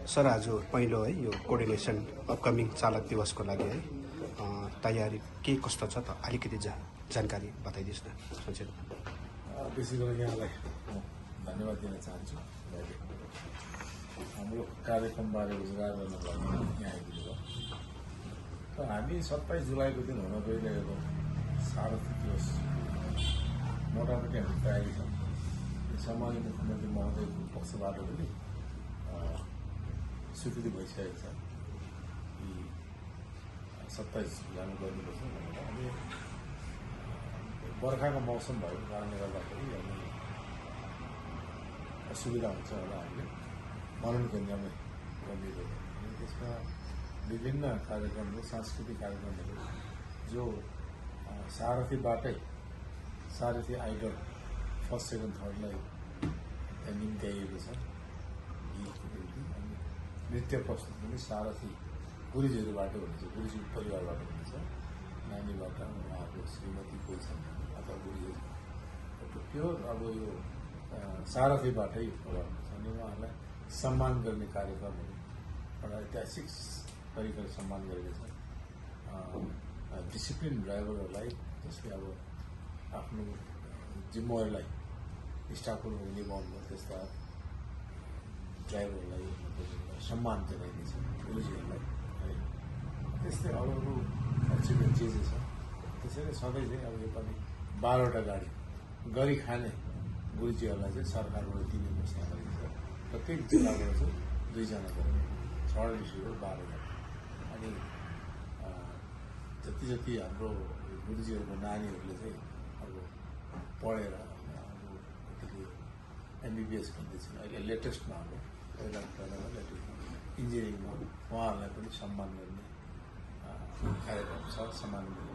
Sir आज पहिलो है यो कोअर्डिनेसन अपकमिङ चालक दिवसको लागि है तयारी के कस्तो छ त अलिकति जानकारी बताइदिनुहोस् न संक्षेपमा। विशेष गरी यहाँलाई धन्यवाद दिन चाहन्छु। हाम्रो कार्यक्रमबारे रोजगार गर्नको लागि यहाँ आइदिनु भयो। र हामी 27 जुलाईको दिन हुन गइरहेको सारथी दिवस मोटामोटी हामी तयारी छौँ। सामान्य मुख्यमन्त्री महोदयको पक्षबाट पनि स्वीकृति भइसकेको छ कि 27 जुलाईमा गर्नुपर्छ भनेर। अनि बर्खाको मौसम भएको कारणले गर्दाखेरि हामी असुविधा हुन्छ होला हामीले मनन केन्द्रमै गरिदिएको। अनि त्यसमा विभिन्न कार्यक्रमहरू, सांस्कृतिक कार्यक्रमहरू जो सारथी आइडल फर्स्ट सेकेन्ड थर्डलाई त्यहाँ निम्त्याइएको छ गीतको निम्ति। अनि नृत्य प्रस्तुत पनि सारथी गुरुजीहरूबाट हुनेछ, गुरुजी परिवारबाट हुनेछ। नानीबाट उहाँहरूको श्रीमती कोही छन् अथवा गुरुजीहरू प्योर अब यो सारथीबाटै गर्नुहुन्छ। अनि उहाँहरूलाई सम्मान गर्ने कार्यक्रमहरू एउटा ऐतिहासिक तरिकाले सम्मान गरेको छ। डिसिप्लिन ड्राइभरहरूलाई जसले अब आफ्नो जिम्मेवारीलाई स्टाफहरू निभाउनु त्यस्ता ड्राइभरहरूलाई सम्मान जनाइनेछ, गुरुजीहरूलाई है। त्यस्तै अरू अचिभमेन्ट जे छ त्यसैले सधैँ चाहिँ अब योपालि 12वटा गाडी गरी खाने गुरुजीहरूलाई चाहिँ सरकारबाट दिने घोषणा गरेको छ। प्रत्येक जिल्लाबाट चाहिँ 2जना गरेर 6 डिस्ट्रिक्टबाट 12 गाडी। अनि जति हाम्रो गुरुजीहरूको नानीहरूले चाहिँ अब पढेर MBBS गर्दैछन्। अहिले लेटेस्टमा हाम्रो पहिलामा लेटेस्टमा इन्जिनियरिङमा उहाँहरूलाई पनि सम्मान गर्ने कार्यक्रम छ। सम्मान गर्ने